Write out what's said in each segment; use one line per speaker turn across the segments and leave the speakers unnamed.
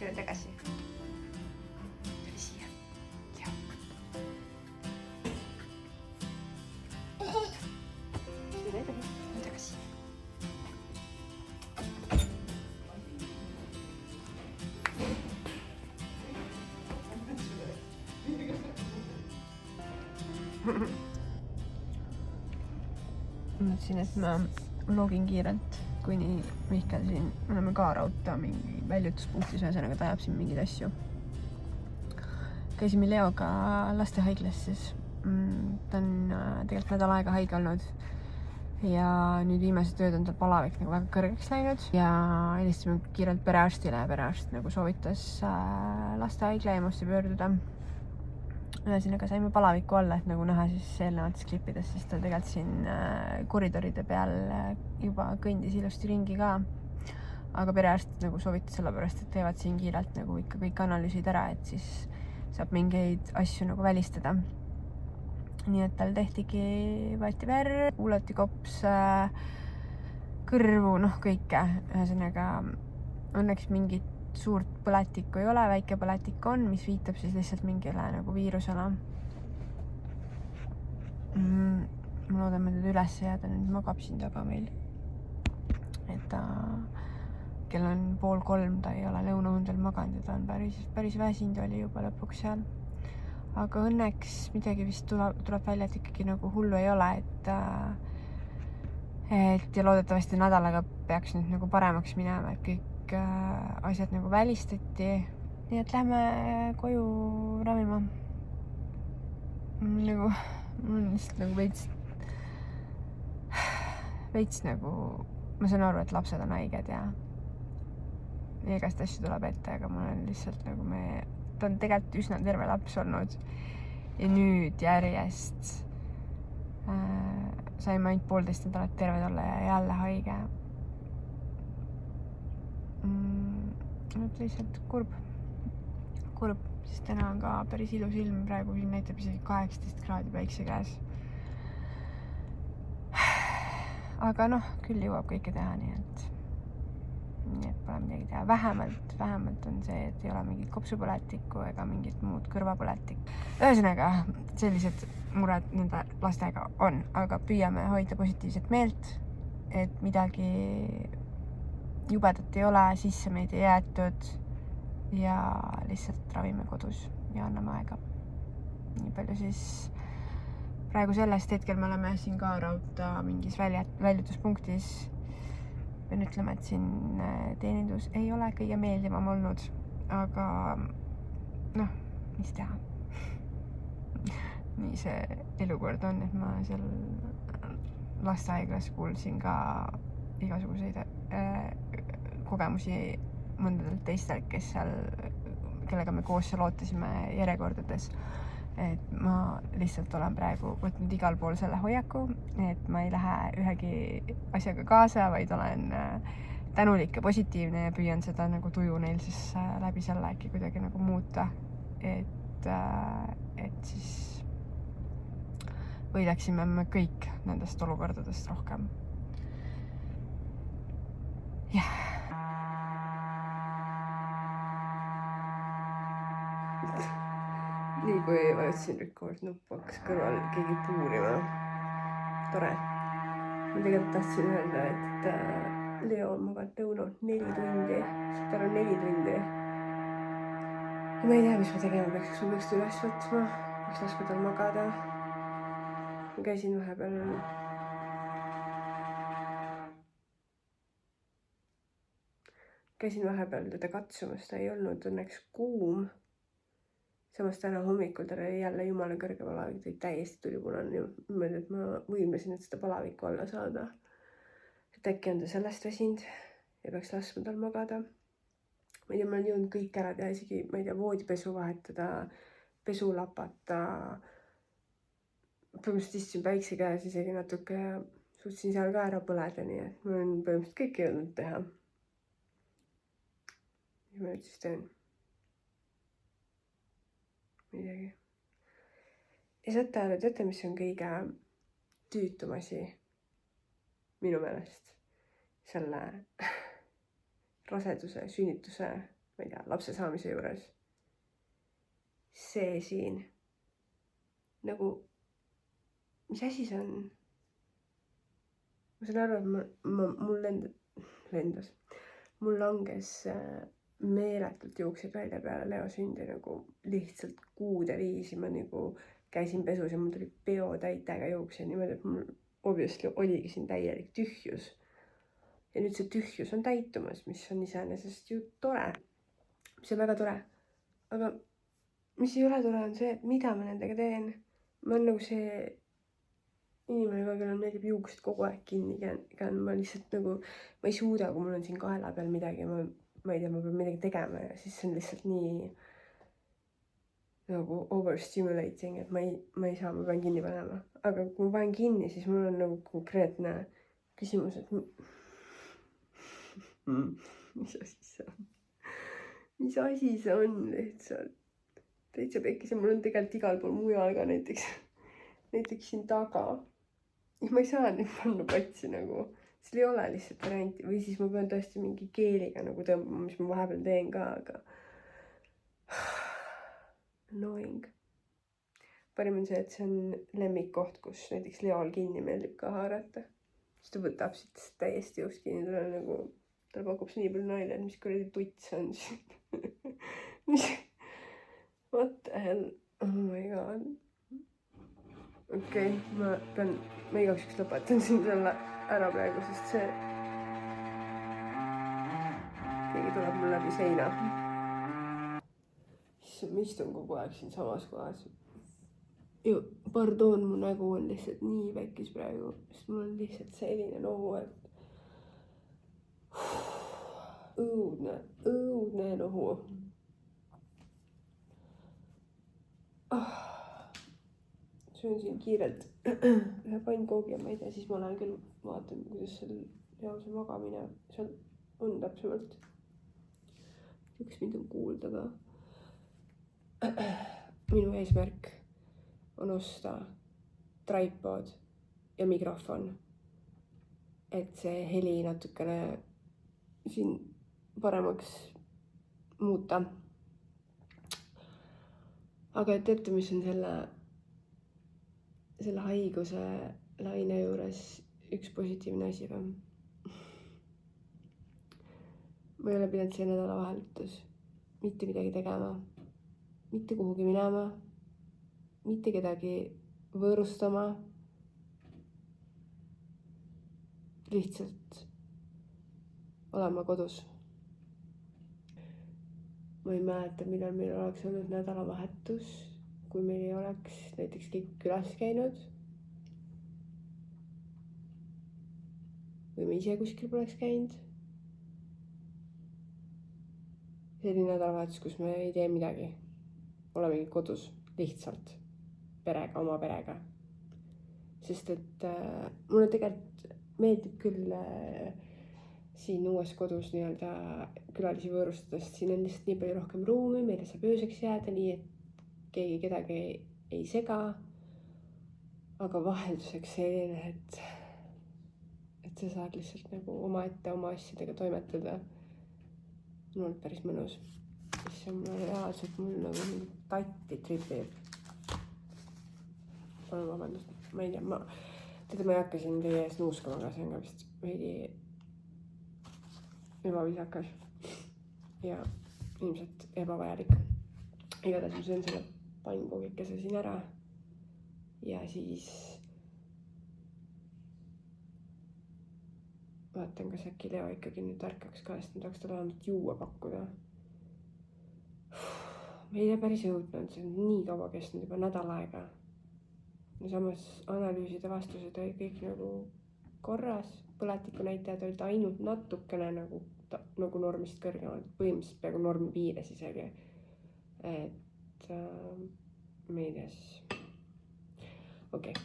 Tule tagasi. Tule siia. Jah. Tule tagasi. Mõtlesin, et ma vlogin kiirelt, kuni Mihkel siin, me oleme ka raudta mingi väljutuspunktis, ühesõnaga ta ajab siin mingeid asju. Käisime Leoga lastehaiglas siis. Ta on tegelikult nädal aega haige olnud ja nüüd viimased tööd on tal palavik nagu väga kõrgeks läinud ja helistasime kiirelt perearstile ja perearst nagu soovitas lastehaigla EMO-sse pöörduda. Ühesõnaga saime palaviku alla, et nagu näha siis eelnevates klippides, siis ta tegelikult siin koridoride peal juba kõndis ilusti ringi ka. Aga perearst nagu soovitas sellepärast, et teevad siin kiirelt nagu ikka kõik analüüsid ära, et siis saab mingeid asju nagu välistada. Nii et tal tehtigi, võeti verd, kuulati kops, kõrvu, kõike. Ühesõnaga õnneks mingit suurt põletikku ei ole, väike põletik on, mis viitab siis lihtsalt mingile nagu viirusele. Ma loodan, et üles jääda, nüüd magab siin taga meil. Et ta kell on 2:30, ta ei ole lõunaundel maganud ja ta on päris väsinud oli juba lõpuks seal. Aga õnneks midagi vist tuleb välja, et ikkagi nagu hullu ei ole, et ja loodetavasti nädalaga peaks nüüd nagu paremaks minema, et kõik asjad nagu välistati. Nii et lähme koju ravima. Nagu, mul on lihtsalt nagu veits nagu, ma saan aru, et lapsed on haiged ja igast asju tuleb ette, aga mul on lihtsalt nagu ta on tegelikult üsna terve laps olnud ja nüüd järjest saime ainult 1,5 nädalat terved olla ja jälle haige. Nüüd lihtsalt kurb, sest täna on ka päris ilus ilm, praegu siin näitab isegi 18 kraadi päikse käes. Aga küll jõuab kõike teha, nii et pole midagi teha. Vähemalt on see, et ei ole mingit kopsupõletikku ega mingit muud kõrvapõletikku. Ühesõnaga, sellised mured nende lastega on, aga püüame hoida positiivset meelt, et midagi jubedat ei ole, sisse meid ei jäetud ja lihtsalt ravime kodus ja anname aega. Nii palju siis praegu sellest hetkel me oleme siin ka raudta mingis väljutuspunktis. Pean ütlema, et siin teenindus ei ole kõige meeldivam olnud, aga mis teha. Nii see elukord on, et ma seal lastehaiglas kuulsin ka igasuguseid kogemusi mõndadelt teistelt, kellega me koos seal ootasime järjekordades. Et ma lihtsalt olen praegu võtnud igal pool selle hoiaku, et ma ei lähe ühegi asjaga kaasa, vaid olen tänulik ja positiivne ja püüan seda nagu tuju neil siis läbi selle äkki kuidagi nagu muuta, et siis võidaksime me kõik nendest olukordadest rohkem. Jah. Nii kui vajutasin record nuppu, hakkas kõrval keegi puurima. Tore. Ma tegelikult tahtsin öelda, et Leo on maganud lõunalt 4 tundi. Tal on 4 tundi. Ja ma ei tea, mis ma tegema peaks, kas ma peaks üles võtma, peaks laskma tal magada. Ma käisin vahepeal teda katsumas, ta ei olnud õnneks kuum. Samas täna hommikul tal oli jälle jumala kõrge palavik, ta täiesti tulipunane niimoodi, et ma võimlesin, et seda palavikku alla saada. Et äkki on ta sellest väsinud ja peaks laskma tal magada. Ma ei tea, ma olen jõudnud kõik ära teha, isegi, ma ei tea, voodipesu vahetada, pesu lapata. Põhimõtteliselt istusin päikse käes isegi natuke ja suutsin seal ka ära põleda, nii et ma olen põhimõtteliselt kõik jõudnud teha. Mis ma nüüd siis teen? Midagi. Ja saate aru, teate, mis on kõige tüütum asi minu meelest selle raseduse, sünnituse ma ei tea, lapse saamise juures. See siin, nagu, mis asi see on? Ma saan aru, et mul lendas. Mul langes meeletult juuksed välja peale Leo sündi nagu lihtsalt kuude viisi. Ma nagu käisin pesus ja mul tuli peotäitega juukse niimoodi, et mul obviously oligi siin täielik tühjus. Ja nüüd see tühjus on täitumas, mis on iseenesest ju tore. See on väga tore. Aga mis ei ole tore, on see, et mida ma nendega teen. Ma olen nagu see inimene, kellel meeldib juuksed kogu aeg kinni käin. Ma lihtsalt nagu, ma ei suuda, kui mul on siin kaela peal midagi, ma ei tea, ma pean midagi tegema ja siis see on lihtsalt nii nagu overstimulating, et ma ei saa, ma pean kinni panema. Aga kui ma panen kinni, siis mul on nagu konkreetne küsimus, et mis asi see on? Mis asi see on lihtsalt? Täitsa pekkis ja mul on tegelikult igal pool mujal ka näiteks siin taga. Ma ei saa neid panna patsi nagu, seal ei ole lihtsalt varianti või siis ma pean tõesti mingi keeliga nagu tõmbama, mis ma vahepeal teen ka, aga annoying. Parim on see, et see on lemmikkoht, kus näiteks Leol kinni meeldib ka haarata. Siis ta võtab siit täiesti jõust kinni, tal pakub see nii palju nalja, et mis kuradi tuts on siis. What the hell? Oh my god. Okei, ma igaks juhuks lõpetan siin selle ära praegu, sest see keegi tuleb mul läbi seina. Ma istun kogu aeg siin samas kohas. Ja pardon, mu nägu on lihtsalt nii väikis praegu, sest mul on lihtsalt selline nohu, et õudne nohu. Söön siin kiirelt ühe pannkoogi ja ma ei tea, siis ma lähen küll vaatan, kuidas seal Leose magamine seal on täpsemalt. Üks mind on kuulda ka. Minu eesmärk on osta tripod ja mikrofon, et see heli natukene siin paremaks muuta. Aga teate, mis on selle haiguse laine juures üks positiivne asi või? Ma ei ole pidanud see nädalavahetus mitte midagi tegema, mitte kuhugi minema, mitte kedagi võõrustama. Lihtsalt olema kodus. Ma ei mäleta, millal meil oleks olnud nädalavahetus, kui meil ei oleks näiteks kõik külas käinud. Või me ise kuskil poleks käinud. Selline nädalavahetus, kus me ei tee midagi. Olemegi kodus lihtsalt perega, oma perega. Sest et mulle tegelikult meeldib küll siin uues kodus nii-öelda külalisi võõrustada, sest siin on lihtsalt nii palju rohkem ruumi, meile saab ööseks jääda, nii et keegi kedagi ei sega. Aga vahelduseks selline, et sa saad lihtsalt nagu omaette oma asjadega toimetada. Mul on päris mõnus. Siis on reaalselt mul nagu mingi tatti tripib. Vabandust, ma ei tea, ma ei hakka siin teie ees nuuskama, aga see on ka vist veidi ebaviisakas ja ilmselt ebavajalik. Igatahes ma söön selle pannkoogikese siin ära ja siis vaatan, kas äkki Leo ikkagi nüüd ärkaks ka, sest ma tahaks talle vähemalt juua pakkuda. Ma ei tea, päris õudne on, see on nii kaua kestnud, juba nädal aega. Ja samas analüüside vastused olid kõik nagu korras, põletiku näitajad olid ainult natukene nagu normist kõrgemad, põhimõtteliselt peaaegu normi piires isegi. Et ma ei tea siis. Okei.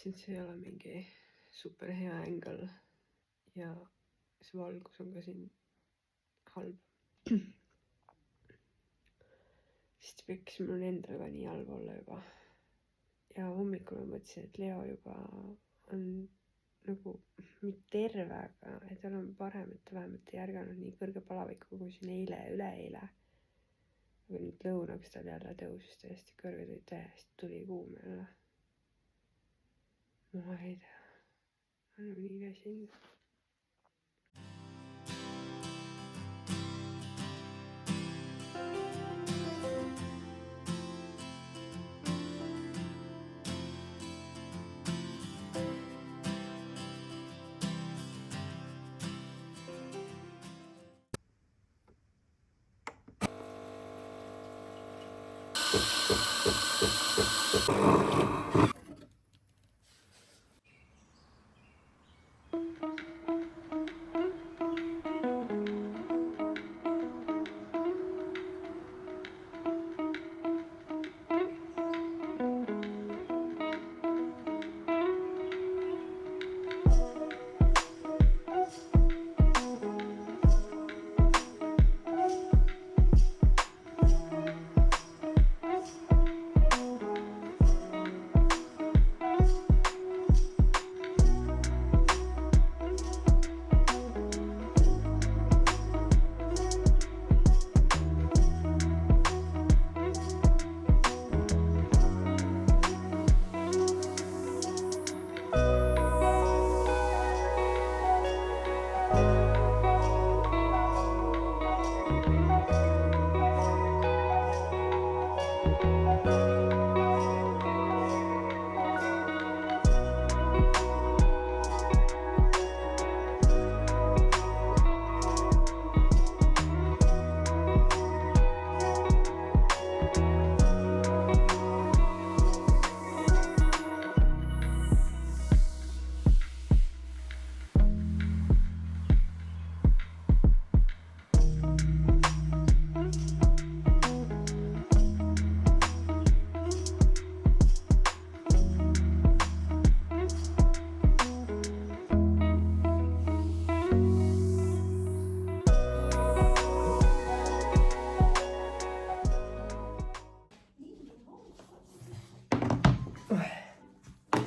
mõtlesin, et see ei ole mingi super hea ängel ja see valgus on ka siin halb. Sest peaks mul endal ka nii halb olla juba. Ja hommikul ma mõtlesin, et Leo juba on nagu mitte terve, aga et tal on parem, et ta vähemalt ei ärganud nii kõrge palaviku kui siin eile ja üleeile. Aga nüüd lõunaks tal jälle tõusis täiesti kõrge, tuli täiesti tulikuum jälle. Ma ei tea, ma olen nii väsinud.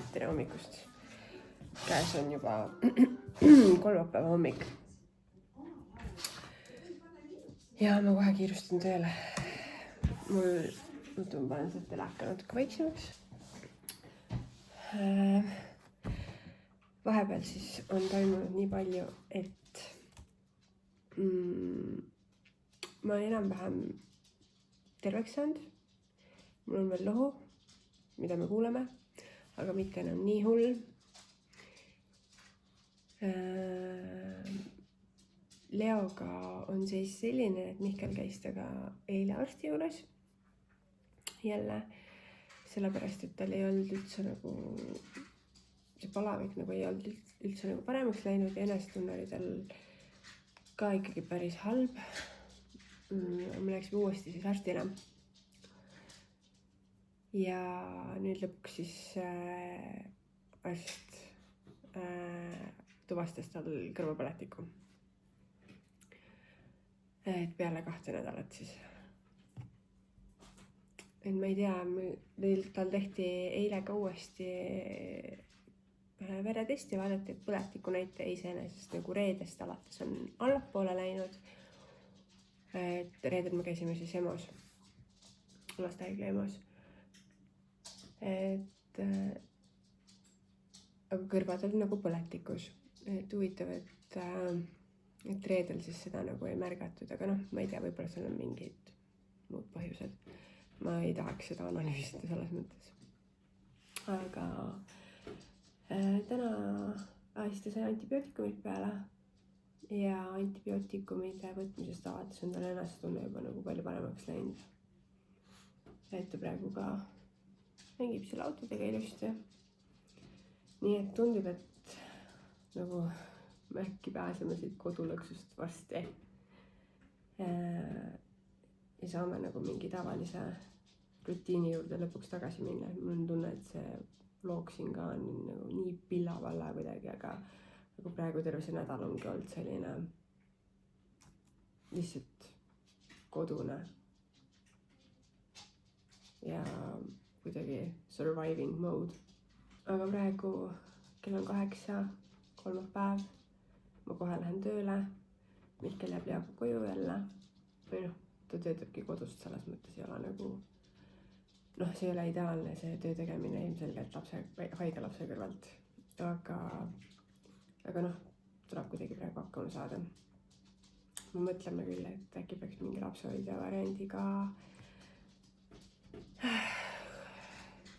Tere hommikust. Käes on juba kolmapäeva hommik. Ja ma kohe kiirustan tööle. Ma panen seda teleka natuke vaiksemaks. Vahepeal siis on toimunud nii palju, et ma olen enam-vähem terveks saanud. Mul on veel lohu, mida me kuuleme, aga mitte enam nii hull. Leoga on seis selline, et Mihkel käis taga eile arsti juures jälle, sellepärast, et tal ei olnud üldse nagu, see palavik nagu ei olnud üldse nagu paremaks läinud ja enesetunne oli tal ka ikkagi päris halb. Me läksime uuesti siis arstile. Ja nüüd lõpuks siis arst tuvastas tal kõrvapõletiku. Et peale 2 nädalat siis. Et ma ei tea, tal tehti eile ka uuesti veretesti, vaadati, et põletiku näitaja iseenesest nagu reedest alates on allapoole läinud. Et reedel me käisime siis EMO-s, lastehaigla EMO-s. Et aga kõrvad oli nagu põletikus. Et huvitav, et reedel siis seda nagu ei märgatud, aga noh, ma ei tea, võib-olla seal on mingid muud põhjused. Ma ei tahaks seda analüüsida selles mõttes. Aga täna ta sai antibiootikumid peale ja antibiootikumide võtmisest alates on tal enesetunne juba nagu palju paremaks läinud. Et ta praegu ka mängib selle autodega ilusti. Nii et tundub, et nagu me äkki pääseme siit kodulõksust varsti. Ja saame nagu mingi tavalise rutiini juurde lõpuks tagasi minna. Mul on tunne, et see vlogsin ka nagu nii pillavalla kuidagi, aga nagu praegu terve see nädal ongi olnud selline lihtsalt kodune ja kuidagi surviving mode. aga praegu kell on 8, kolmapäev, ma kohe lähen tööle. Mihkel jääb Leaga koju jälle või noh, ta töötabki kodust, selles mõttes ei ole nagu see ei ole ideaalne see töö tegemine ilmselgelt haige lapse kõrvalt, aga tuleb kuidagi praegu hakkama saada. me mõtleme küll, et äkki peaks mingi lapsehoidja variandi ka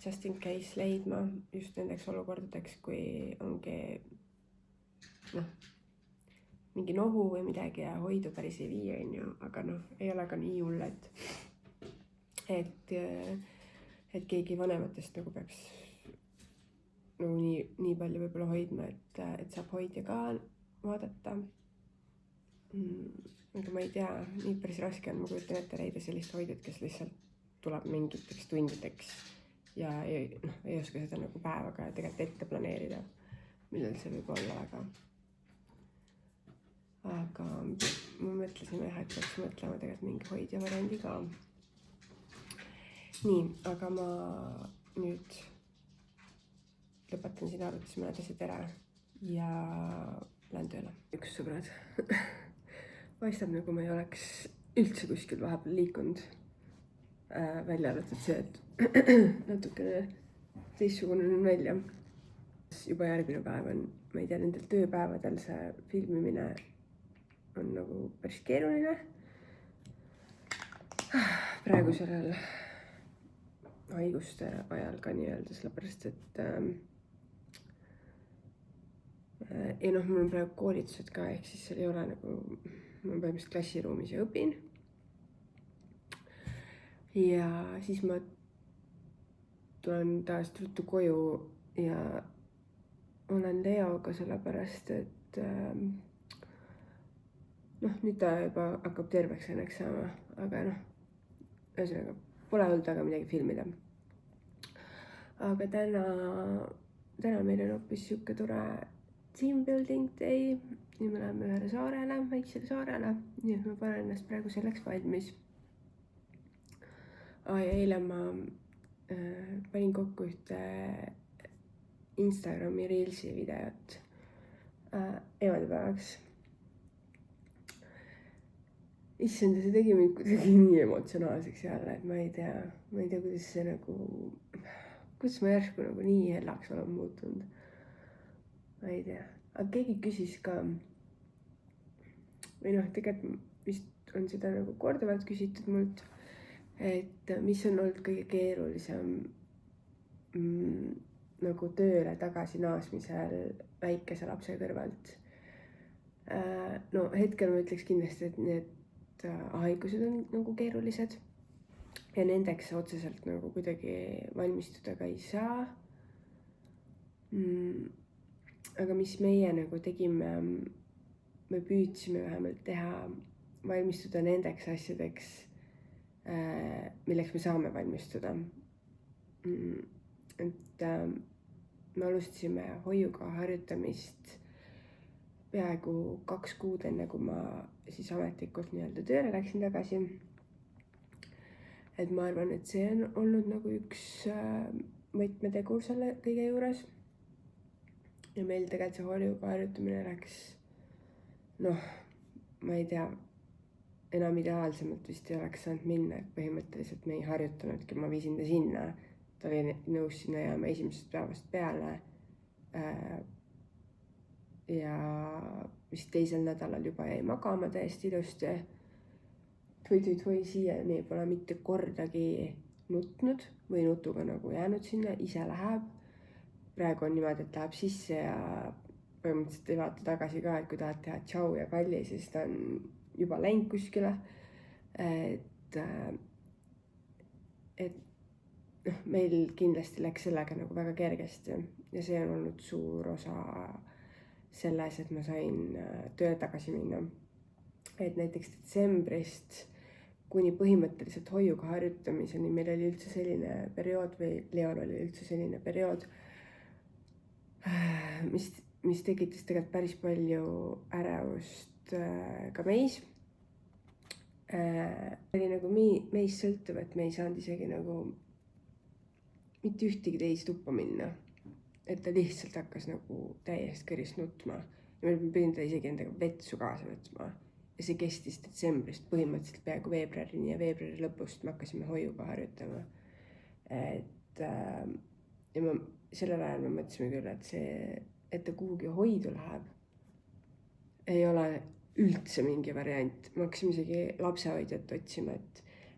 just in case leidma just nendeks olukordadeks, kui ongi mingi nohu või midagi ja hoidu päris ei vii, onju, aga ei ole ka nii hull, et keegi vanematest nagu peaks nagu nii palju võib-olla hoidma, et saab hoidja ka vaadata. Aga ma ei tea, nii päris raske on, ma kujutan ette leida sellist hoidjat, kes lihtsalt tuleb mingiteks tundideks ja ei oska seda nagu päevaga tegelikult ette planeerida, millal see võib olla, aga me mõtlesime jah, et peaks mõtlema tegelikult mingi hoidja variandi ka. Nii, aga ma nüüd lõpetan siin arvutusmõned asjad ära ja lähen tööle. Üks sõbrad, paistab nagu ma ei oleks üldse kuskil vahepeal liikunud, välja arvatud see, et natukene teistsugune on välja. Juba järgmine päev on, ma ei tea, nendel tööpäevadel see filmimine on nagu päris keeruline. Praegu sellel haiguste ajal ka nii-öelda, sellepärast et mul on praegu koolitused ka, ehk siis seal ei ole nagu, ma põhimõtteliselt klassiruumis ja õpin. Ja siis ma tulen taas ruttu koju ja olen Leoga sellepärast, et nüüd ta juba hakkab terveks õnneks saama, aga ühesõnaga pole olnud väga midagi filmida. Aga täna meil on hoopis siuke tore team building day ja me läheme ühele saarele, väiksele saarele, nii et ma panen ennast praegu selleks valmis. Ja eile ma panin kokku ühte Instagrami Reelsi videot emadepäevaks. Issand, see tegi mind kuidagi nii emotsionaalseks jälle, et ma ei tea, kuidas see nagu, kuidas ma järsku nagu nii hellaks olen muutunud. Ma ei tea, aga keegi küsis ka, või tegelikult vist on seda nagu korduvalt küsitud mult, et mis on olnud kõige keerulisem nagu tööle tagasi naasmisel väikese lapse kõrvalt. Hetkel ma ütleks kindlasti, et need haigused on nagu keerulised ja nendeks otseselt nagu kuidagi valmistuda ka ei saa. Aga mis meie nagu tegime, me püüdsime vähemalt teha, valmistuda nendeks asjadeks, milleks me saame valmistuda. Et me alustasime hoiuga harjutamist peaaegu 2 kuud enne, kui ma siis ametlikult nii-öelda tööle läksin tagasi. Et ma arvan, et see on olnud nagu üks võtmetegur selle kõige juures. Ja meil tegelikult see hoiuga harjutamine läks, ma ei tea, enam ideaalsemalt vist ei oleks saanud minna, et põhimõtteliselt me ei harjutanudki, ma viisin ta sinna, ta oli nõus sinna jääma esimesest päevast peale. Ja vist teisel nädalal juba jäi magama täiesti ilusti. Või siiani pole mitte kordagi nutnud või nutuga nagu jäänud sinna, ise läheb. Praegu on niimoodi, et läheb sisse ja põhimõtteliselt ei vaata tagasi ka, et kui tahad teha tšau ja kalli, siis ta on juba läinud kuskile. Et meil kindlasti läks sellega nagu väga kergesti ja see on olnud suur osa selles, et ma sain töö tagasi minna. Et näiteks detsembrist kuni põhimõtteliselt hoiuga harjutamiseni meil oli üldse selline periood või Leol oli üldse selline periood, mis tekitas tegelikult päris palju ärevust ka meis. Oli nagu meist sõltuv, et me ei saanud isegi nagu mitte ühtegi teise tuppa minna. Et ta lihtsalt hakkas nagu täiesti kõrist nutma ja me pidin ta isegi endaga vetsu kaasa võtma. Ja see kestis detsembrist põhimõtteliselt peaaegu veebruarini ja veebruari lõpust me hakkasime hoiuga harjutama. Ja sellel ajal me mõtlesime küll, et ta kuhugi hoidu läheb, ei ole üldse mingi variant. Me hakkasime isegi lapsehoidjat otsima,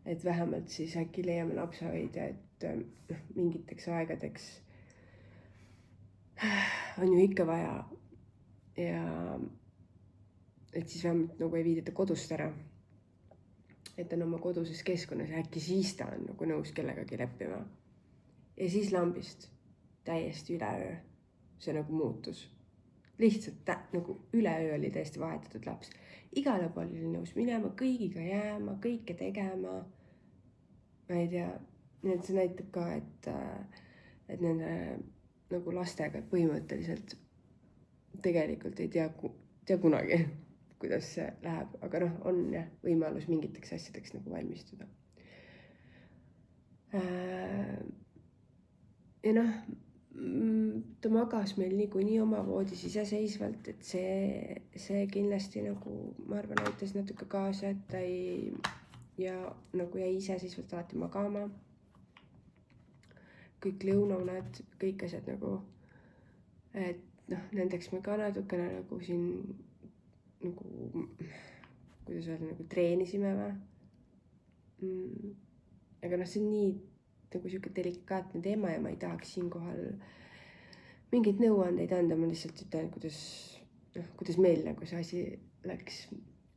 et vähemalt siis äkki leiame lapsehoidja, et mingiteks aegadeks on ju ikka vaja. Ja et siis vähemalt nagu ei viideta kodust ära. Et ta on oma koduses keskkonnas ja äkki siis ta on nagu nõus kellegagi leppima. Ja siis lambist täiesti üleöö see nagu muutus. Lihtsalt nagu üleöö oli täiesti vahetatud laps. Igale poole oli nõus minema, kõigiga jääma, kõike tegema. Ma ei tea, nii et see näitab ka, et nende nagu lastega põhimõtteliselt tegelikult ei tea kunagi, kuidas see läheb. Aga on jah võimalus mingiteks asjadeks nagu valmistuda. Ja ta magas meil niikuinii oma voodis iseseisvalt, et see kindlasti nagu, ma arvan, aitas natuke kaasa, et ta ja nagu jäi iseseisvalt alati magama. Kõik lõunauned, kõik asjad nagu, et nendeks me ka natukene nagu siin nagu, kuidas öelda, nagu treenisime või. Aga see on nii nagu siuke delikaatne teema ja ma ei tahaks siinkohal mingeid nõuandeid anda, ma lihtsalt ütlen, kuidas meil nagu see asi läks.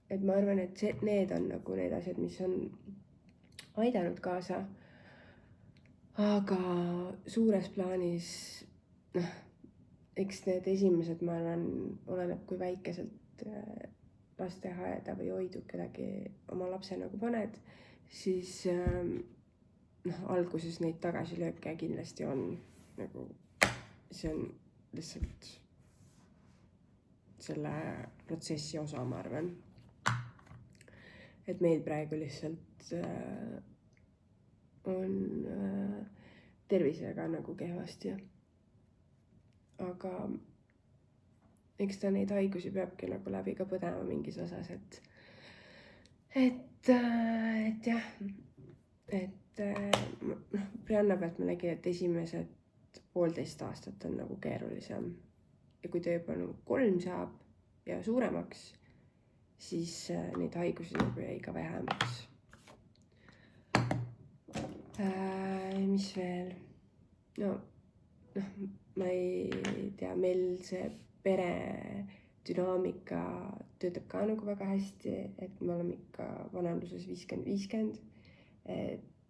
Et ma arvan, et need on nagu need asjad, mis on aidanud kaasa. Aga suures plaanis, eks need esimesed, ma arvan, oleneb kui väikeselt lasteaeda või hoidu kedagi oma lapse nagu paned, siis alguses neid tagasilööke kindlasti on nagu, see on lihtsalt selle protsessi osa, ma arvan. Et meil praegu lihtsalt on tervisega nagu kehvasti. Aga eks ta neid haigusi peabki nagu läbi ka põdema mingis osas, et jah, Brianna pealt ma nägin, et esimesed 1,5 aastat on nagu keerulisem. Ja kui ta juba 3 saab ja suuremaks, siis neid haigusi nagu jäi ka vähemaks. Mis veel? Ma ei tea, meil see pere dünaamika töötab ka nagu väga hästi, et me oleme ikka vanemluses 50-50.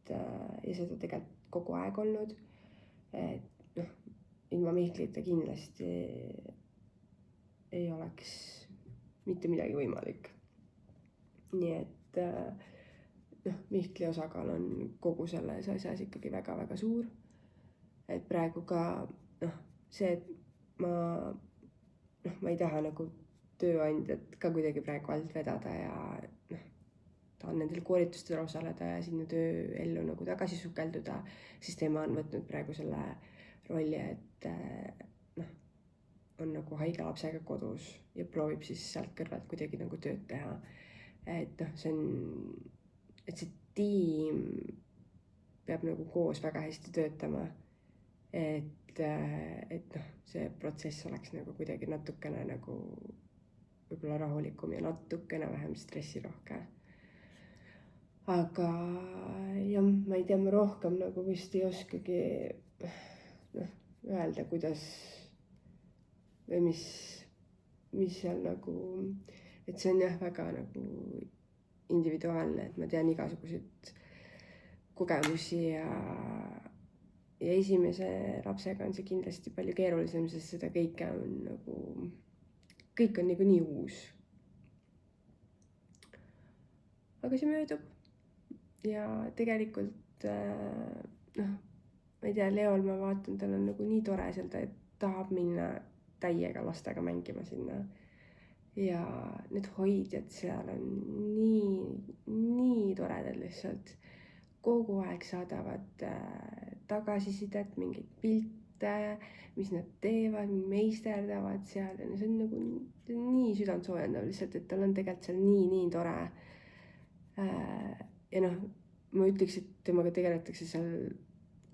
Ja seda tegelikult kogu aeg olnud. Et ilma Mihklita kindlasti ei oleks mitte midagi võimalik. Nii et Mihkli osakaal on kogu selles asjas ikkagi väga-väga suur. Et praegu ka see, et ma ei taha nagu tööandjat ka kuidagi praegu alt vedada ja tahan nendel koolitustel osaleda ja sinna tööellu nagu tagasi sukelduda, siis tema on võtnud praegu selle rolli, et on nagu haige lapsega kodus ja proovib siis sealt kõrvalt kuidagi nagu tööd teha. Et see tiim peab nagu koos väga hästi töötama, et see protsess oleks nagu kuidagi natukene nagu võib-olla rahulikum ja natukene vähem stressirohke. Aga jah, ma ei tea, ma rohkem nagu vist ei oskagi öelda, kuidas või mis seal nagu, et see on jah väga nagu individuaalne, et ma tean igasuguseid kogemusi ja esimese lapsega on see kindlasti palju keerulisem, sest seda kõike on nagu, kõik on nagu nii uus. Aga see möödub. Ja tegelikult, ma ei tea, Leol ma vaatan, tal on nagu nii tore seal, tahab minna täiega lastega mängima sinna. Ja need hoidjad seal on nii toredad lihtsalt. Kogu aeg saadavad tagasisidet, mingeid pilte, mis nad teevad, meisterdavad seal ja see on nagu nii südantsoojendav lihtsalt, et tal on tegelikult seal nii tore. Ja noh, ma ütleks, et temaga tegeletakse seal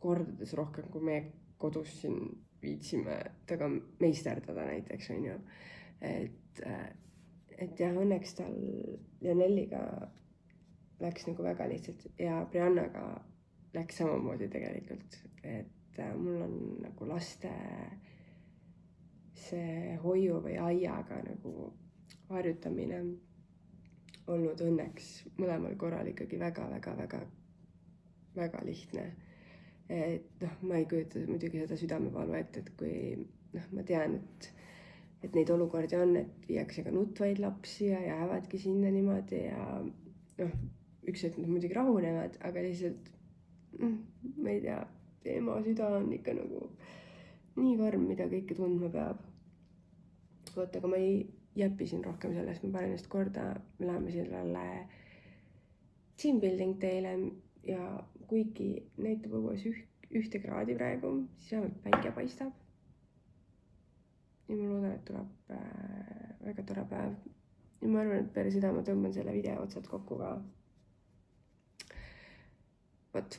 kordades rohkem, kui meie kodus siin viitsime taga meisterdada näiteks, on ju. Et jah, õnneks tal Janelliga läks nagu väga lihtsalt ja Briannaga läks samamoodi tegelikult, et mul on nagu laste see hoiu või aiaga nagu harjutamine olnud õnneks mõlemal korral ikkagi väga lihtne. Et noh, ma ei kujuta muidugi seda südamevalu ette, et kui noh, ma tean, et neid olukordi on, et viiakse ka nutvaid lapsi ja jäävadki sinna niimoodi ja noh, üks hetk nad muidugi rahunevad, aga lihtsalt ma ei tea, ema süda on ikka nagu nii karm, mida kõike tundma peab. Oot, aga ma ei jäpi siin rohkem sellest, ma panen ennast korda, me läheme sellele team building teile ja kuigi näitab õues 1 kraadi praegu, siis vähemalt päike paistab. Ja ma loodan, et tuleb väga tore päev. Ja ma arvan, et peale seda ma tõmban selle video otsad kokku ka. Vot.